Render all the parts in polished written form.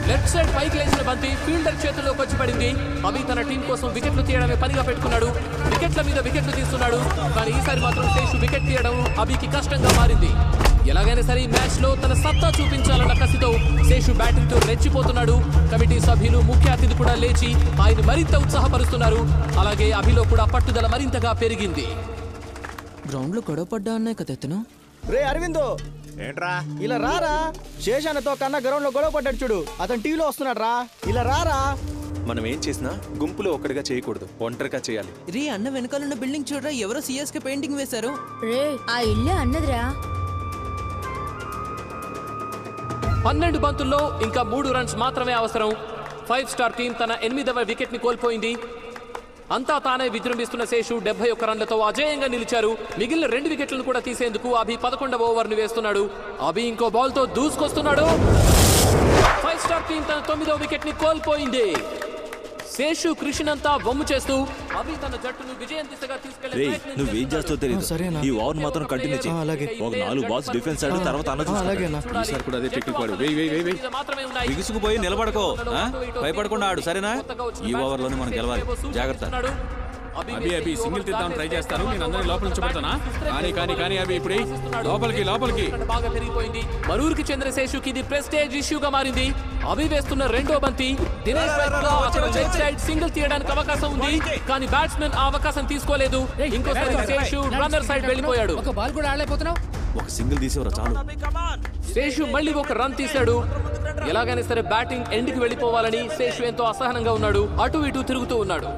Left side పైకి లేచిన బంతి ఫీల్డర్ చేతుల్లోకి వచ్చి పడింది. అభి తన టీం కోసం వికెట్లు తీయడమే పనిగా పెట్టుకున్నాడు. వికెట్ల మీద వికెట్లు తీస్తున్నాడు. కానీ ఈసారి మాత్రం శేషు వికెట్ తీయడం అభికి కష్టంగా మారింది. ఎలాగైనా సరే ఈ మ్యాచ్ లో తన సత్తా చూపించాలన్న కసితో శేషు బ్యాటింగ్ తో రెచ్చిపోతున్నాడు. కమిటీ సభ్యులు, ముఖ్య అతిథి కూడా లేచి ఆయన మరింత ఉత్సాహపరుస్తున్నారు. అలాగే అభిలో కూడా పట్టుదల మరింతగా పెరిగింది. గ్రౌండ్ లో గొడవ పడ్డా అన్నాయి కదా ఇతను. రే అరవిందో, ఏంట్రా ఇలా రారా. శేషాన్నతో కన్నా గ్రౌండ్ లో గొడవ పడ్డాడు చూడు, అతను టీవీలో వస్తున్నాడు రా. ఇలా రారా. మనం ఏం చేసినా గుంపులో ఒక్కడిగా చేయకూడదు, ఒంటరిగా చేయాలి. రీ అన్న వెనకాలన్న బిల్డింగ్ చూడరా, ఎవరో సిఎస్కే పెయింటింగ్ వేశారు. రే ఆ ఇల్లు అన్నదిరా. 12 బంతుల్లో ఇంకా 3 రన్స్ మాత్రమే అవసరం. 5 స్టార్ టీం తన 8వ వికెట్ ని కోల్పోయింది. అంతా తానే విజృంభిస్తున్న శేషు 71 రన్లతో అజేయంగా నిలిచారు. మిగిలిన 2 వికెట్లను కూడా తీసేందుకు అభి 11వ ఓవర్ను వేస్తున్నాడు. అభి ఇంకో బాల్ తో దూసుకొస్తున్నాడు. 5 స్టార్ టీం తన 9వ వికెట్ ని కోల్పోయింది. శేషు కృషినంతా వమ్ము చేస్తూ అభి తన జట్టును విజయం దిశగా తీసుకెళ్లే నువ్వేం చేస్తావు తెలియదు. ఈ ఓవర్ మాత్రం కంటిన్యూ చేయి. ఒక 4 బాల్స్ డిఫెన్స్ ఆడి తర్వాత అన్న చూస్తాడు. కూడా అదే టెక్నిక్ వాడు. బిగుసుకుపోయి నిలబడకో, భయపడకుండా ఆడు, సరేనా? ఈ ఓవర్ లోనే మనం గెలవాలి, జాగ్రత్త. అభి సింగిల్ తీద్దామని ట్రై చేస్తారు. నేను అందరినీ లోపల నుంచి పెడతానా? కానీ అభి ఇప్పుడు లోపలికి బాగా పెరిగిపోయింది. మరూరికి చెందిన శేషుకి ఇది ప్రెస్టేజ్ ఇష్యూగా మారింది. అభి వేస్తున్న 2వ బంతి దినేష్ లెగ్ సైడ్ సింగిల్ తీయడానికి అవకాశం ఉంది. కానీ బ్యాట్స్మెన్ ఆ అవకాశం తీసుకోలేదు. ఇంకోసారి శేషు రన్నర్ సైడ్ వెళ్ళిపోయాడు. ఒక బాల్ కూడా ఆడలేకపోతున్నావు. ఒక సింగిల్ తీసేవరా చాలు. శేషు మళ్ళీ ఒక రన్ తీశాడు. ఎలాగైనా సరే బ్యాటింగ్ ఎండ్కి వెళ్ళిపోవాలని శేషు ఎంతో అసహనంగా ఉన్నాడు. అటు ఇటు తిరుగుతూ ఉన్నాడు.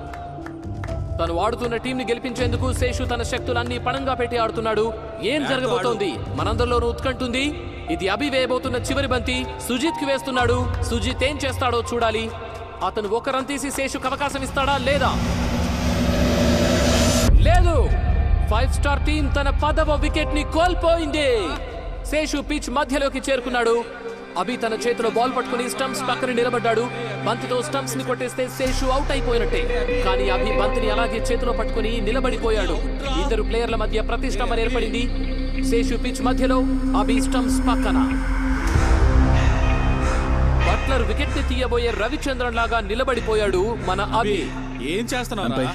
తను ఆడుతున్న టీం ని గెలిపించేందుకు శేషు తన శక్తులన్నీ పణంగా పెట్టి ఆడుతున్నాడు. ఏం జరగబోతోంది? మనందరిలోనూ ఉత్కంఠుంది. ఇది అభి వేయబోతున్న చివరి బంతి. సుజిత్ కి వేస్తున్నాడు. సుజిత్ ఏం చేస్తాడో చూడాలి. అతను ఒక రన్ తీసి శేషుకు అవకాశం ఇస్తాడా లేదా? లేదు. 5 స్టార్ టీం తన 10వ వికెట్ ని కోల్పోయింది. శేషు పిచ్ మధ్యలోకి చేరుకున్నాడు. అభి తన చేతిలో బాల్ పట్టుకుని స్టంప్స్ పక్కన నిలబడ్డాడు. బంతితో స్టంప్స్ ని కొట్టేస్తే శేషు అవుట్ అయిపోయినట్టే. కానీ అభి బంతిని అలాగే చేతిలో పట్టుకుని నిలబడిపోయాడు. ఇద్దరు ప్లేయర్ల మధ్య ప్రతిష్టంభన ఏర్పడింది. శేషు పిచ్ మధ్యలో, అభి స్టంప్స్ పక్కన. బట్లర్ వికెట్ ని తీయబోయే రవిచంద్రన్ లాగా నిలబడిపోయాడు మన అభి. ఏం చేస్తున్నావు?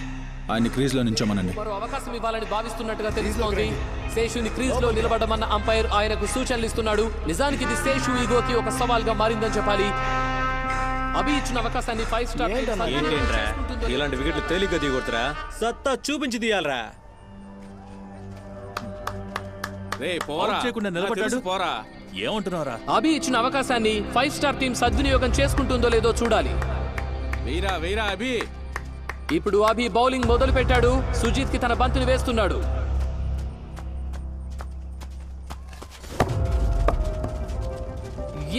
ఆయన క్రీజ్ లో నించోమనండి. మరో అవకాశం ఇవ్వాలని భావిస్తున్నట్టుగా తెలుస్తోంది. శేషుని క్రీజ్ లో నిలబడమన్న అంపైర్ ఆయనకు సూచనలు ఇస్తున్నాడు. నిజానికి ఇది శేషు ఈగోకి ఒక సవాల్ గా మారిందని చెప్పాలి. అభి ఇచ్చిన అవకాశాన్ని 5 స్టార్ ఇలాంటి వికెట్లు తేలిగ్గా దిగొడతారా? సత్తా చూపించి తీయాలరా. పోరా. ఏమంటున్నారా? అభి ఇచ్చిన అవకాశాన్ని 5 స్టార్ టీం సద్వినియోగం చేసుకుంటుందో లేదో చూడాలి. వేరా అభి. ఇప్పుడు అభి బౌలింగ్ మొదలు పెట్టాడు. సుజిత్ కి తన బంతిని వేస్తున్నాడు.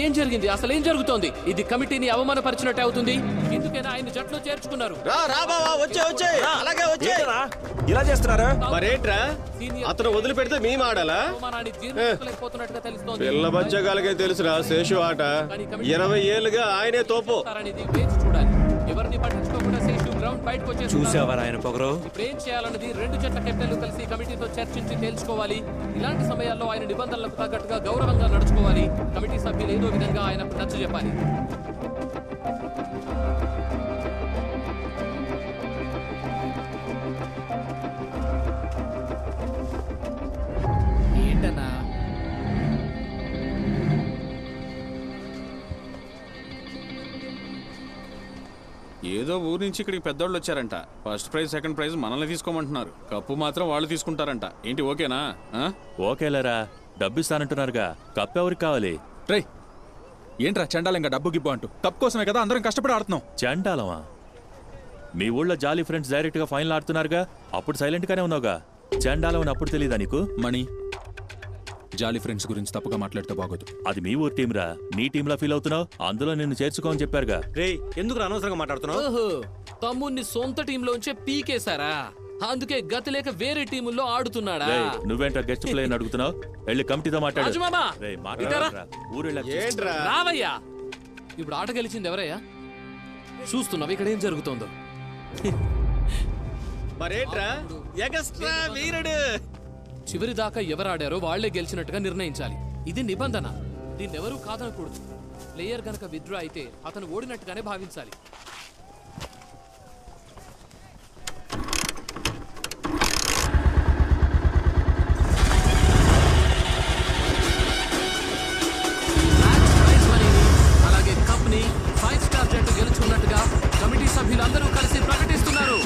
ఏం జరిగింది? అసలు ఏం జరుగుతోంది? ఇది కమిటీని అవమానపరిచినట్టే అవుతుంది. ఎందుకైనా ఆయన జట్టులో చేర్చుకున్నారు. ఇలా చేస్తున్నారా? మరేంట్రా, అతను వదిలిపెడితే మేము ఆడాలా? పిల్ల బచ్చగాలకే తెలుసురా శేషు ఆట. 20 ఏళ్ళుగా ఆయనే తోపు. చూడాలి. ఎవరిని పట్టించుకోకుండా శేషు గ్రౌండ్ బయటకు వచ్చేసి చూసావరా ఆయన పొగరు? ఇప్పుడు ఏం చేయాలన్నది 2 జట్ల కెప్టెన్లు కలిసి కమిటీతో చర్చించి తేల్చుకోవాలి. ఇలాంటి సమయాల్లో ఆయన నిబంధనలకు తగ్గట్టుగా గౌరవంగా నడుచుకోవాలి. కమిటీ సభ్యులు ఏదో విధంగా ఆయనకు నచ్చజెప్పాలి. ఏంటన్నా? ఏదో ఊరు నుంచి ఇక్కడికి పెద్దోళ్ళు వచ్చారంట. ఫస్ట్ ప్రైజ్, సెకండ్ ప్రైజ్ మనల్ని తీసుకోమంటున్నారు. కప్పు మాత్రం వాళ్ళు తీసుకుంటారంట. ఏంటి ఓకేనా? ఓకేలేరా, డబ్బు ఇస్తానంటున్నారుగా. కప్పు ఎవరికి కావాలి? ట్రై ఏంట్రా చండాలం ఇంకా డబ్బు గిబ్బు అంటూ? కప్ కోసమే కదా అందరం కష్టపడి ఆడుతున్నాం. చండాలమా? మీ ఊళ్ళో జాలీ ఫ్రెండ్స్ డైరెక్ట్ గా ఫైనల్ ఆడుతున్నారుగా. అప్పుడు సైలెంట్ గానే ఉన్నావుగా. చండాలం అని అప్పుడు తెలీదా నీకు? మణి, జాలీ ఫ్రెండ్స్ గురించి తప్పుగా మాట్లాడితే బాగోదు. అది మీ ఊరు టీం రా. నీ టీంలా ఫీల్ అవుతున్నావు. అందులో నిన్ను చేర్చుకోమని చెప్పారుగా. ఎందుకు అనవసరంగా మాట్లాడుతున్నావు? ఓహో, తమ్ముణ్ణి సొంత టీంలోంచే పీకేశారా? అందుకే గతి లేక వేరే టీముల్లో ఆడుతున్నాడా? నువ్వేంటో గెస్ట్ ప్లేయర్ అడుగుతున్నావు? వెళ్ళి కమిటీతో మాట్లాడు. రావయ్యా. ఇప్పుడు ఆట గెలిచింది ఎవరయ్యా? చూస్తున్నావు ఇక్కడ ఏం జరుగుతుందో. చివరి దాకా ఎవరాడారో వాళ్లే గెలిచినట్టుగా నిర్ణయించాలి. ఇది నిబంధన. దీన్నెవరూ కాదనకూడదు. ప్లేయర్ గనక విత్డ్రా అయితే అతను ఓడినట్టుగానే భావించాలి. అలాగే కంపెనీ 5 స్టార్ జట్టు గెలుచుకున్నట్టుగా కమిటీ సభ్యులందరూ కలిసి ప్రకటిస్తున్నారు.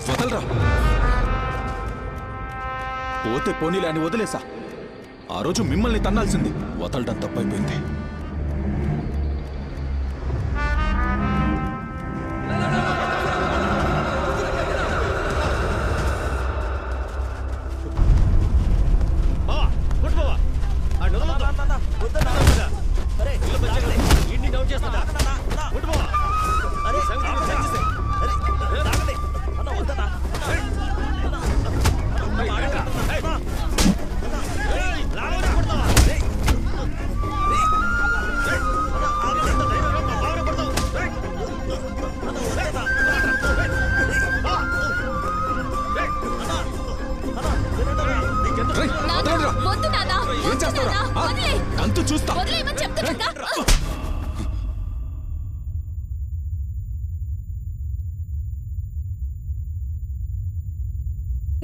వదలరా. పోతే పోనీలే అని వదిలేసా. ఆ రోజు మిమ్మల్ని తన్నాల్సింది. వదలడం తప్పైపోయింది. అంతు చూస్తా.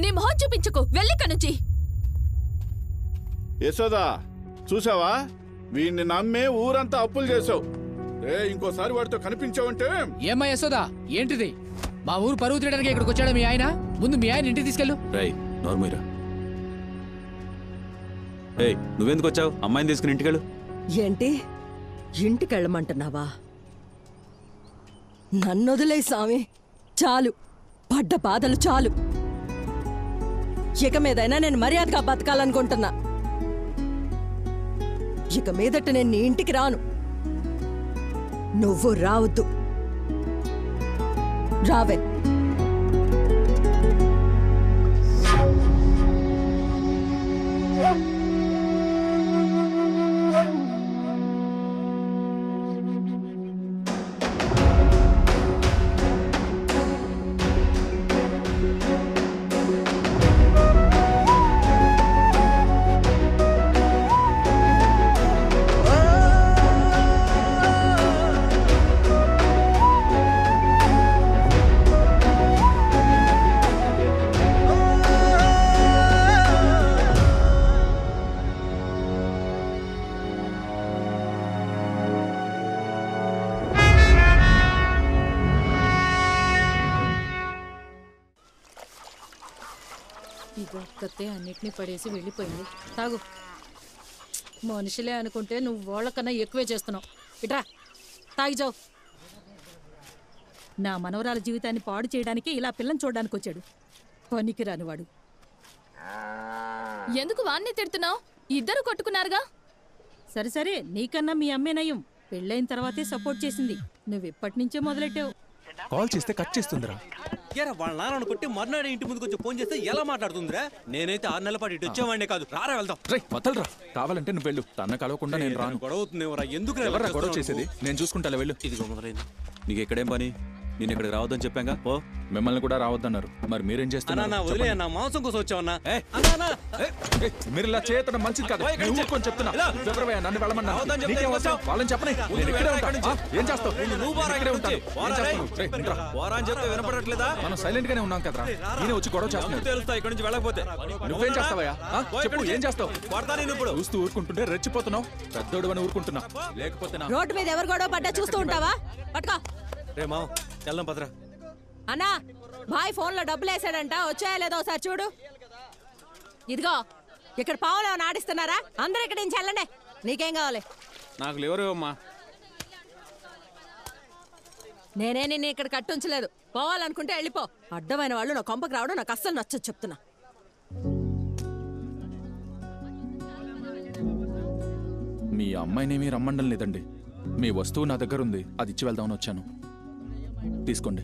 నీ మొహం చూపించుకో, వెళ్ళిక్క నుంచి. యశోదా, చూసావా? వీడిని నమ్మే ఊరంతా అప్పులు చేసావు. ఇంకోసారి వాడితో కనిపించావంటే. ఏమ్మా యశోదా, ఏంటిది? మా ఊరు పరువు తీయడానికి ఇక్కడికి వచ్చాడు మీ ఆయన. ముందు మీ ఆయన ఇంటికి తీసుకెళ్ళు. రేయ్ నోర్మీరా. ఏయ్ నువ్వెందుకు వచ్చావు? అమ్మాయిని తీసుకుని ఇంటికెళ్ళు. ఏంటి ఇంటికెళ్ళమంటున్నావా? నన్నొదిలే స్వామి, చాలు. పడ్డ బాధలు చాలు. ఇక మీదైనా నేను మర్యాదగా బతకాలనుకుంటున్నా. ఇక మీదట నేను నీ ఇంటికి రాను. నువ్వు రావద్దు. రావే. ఇదొక్కతే అన్నిటినీ పడేసి వెళ్ళిపోయింది. తాగు. మనుషులే అనుకుంటే నువ్వు వాళ్ళకన్నా ఎక్కువే చేస్తున్నావు. ఇట్రా తాగిజావు. నా మనవరాల జీవితాన్ని పాడు చేయడానికి ఇలా పిల్లని చూడడానికి వచ్చాడు. పనికి రానివాడు. ఎందుకు వాణ్ణి తిడుతున్నావు? ఇద్దరు కొట్టుకున్నారుగా. సరే సరే, నీకన్నా మీ అమ్మే నయం. పెళ్ళైన తర్వాతే సపోర్ట్ చేసింది. నువ్వు ఇప్పటి నుంచే మొదలెట్టావు. కాల్ చేస్తే కట్ చేస్తుందిరా. వాళ్ళ నాన్న కొట్టి మర్నాడు ఇంటి ముందుకు వచ్చి ఫోన్ చేస్తే ఎలా మాట్లాడుతుందిరా? నేనైతే 6 నెలల పాటు ఇటు వచ్చేవాడినే కాదు. రారా వెళ్దాం. వదలరా. కావాలంటే నువ్వు వెళ్ళు. తన కలవకుండా నేను రాను. గొడవ అవుతుందేమోరా. ఎందుకు ఎవరా గొడవ చేసేది? నేను చూసుకుంటా. వెళ్ళు. ఇదిగో మొదలైంది. నీకు ఎక్కడేం పని? నేను ఇక్కడికి రావద్దని చెప్పాగా. ఓ మిమ్మల్ని కూడా రావద్దన్నారు. మరి మీరేం చేస్తున్నారు? వదిలే అన్న, మాంసం కోసం వచ్చావన్నా. మీరు ఇలా చేయటం మంచిది కాదు. ఊరుకొని చెప్తున్నా. ఫిబ్రవరి నన్ను వెళ్ళమన్నా. వాళ్ళని చెప్పని. నేను ఇక్కడే ఉంటాను. ఏం చేస్తావు? ఇక్కడే ఉంటాను. అని చెప్తే వినపడట్లేదా? మనం సైలెంట్ గానే ఉన్నాం కదరా. ఈయన వచ్చి గొడవ చేస్తున్నాడు. తెలుస్తా ఇక్కడ నుంచి వెళ్ళకపోతే. నువ్వేం చేస్తావయ్యా? చెప్పు, ఏం చేస్తావు? ఇప్పుడు చూస్తూ ఊరుకుంటుంటే రెచ్చిపోతున్నావు. పెద్దోడు అని ఊరుకుంటున్నా. లేకపోతే రోడ్డు మీద ఎవరు గొడవ పడ్డా చూస్తూ ఉంటావా? పట్టుకో. రే మావ, వెళ్దాం పదరా. అన్నా, భాయ్ ఫోన్ లో డబ్బులు వేసాడంట. వచ్చాయా లేదో ఒకసారి చూడు. ఇదిగో, ఇక్కడ పావులో ఆడిస్తున్నారా? అందరూ ఇక్కడ నుంచి వెళ్ళండి. నీకేం కావాలి? నాకు లేవరేవమ్మా. నేనే నిన్ను ఇక్కడ కట్టుంచలేదు. పోవాలనుకుంటే వెళ్ళిపో. అడ్డమైన వాళ్ళు నా కొంపకి రావడం నాకు అస్సలు నచ్చదు చెప్తున్నా. మీ అమ్మాయినేమీ రమ్మండం లేదండి. మీ వస్తువు నా దగ్గర ఉంది. అది ఇచ్చి వెళ్దామని వచ్చాను. తీసుకోండి.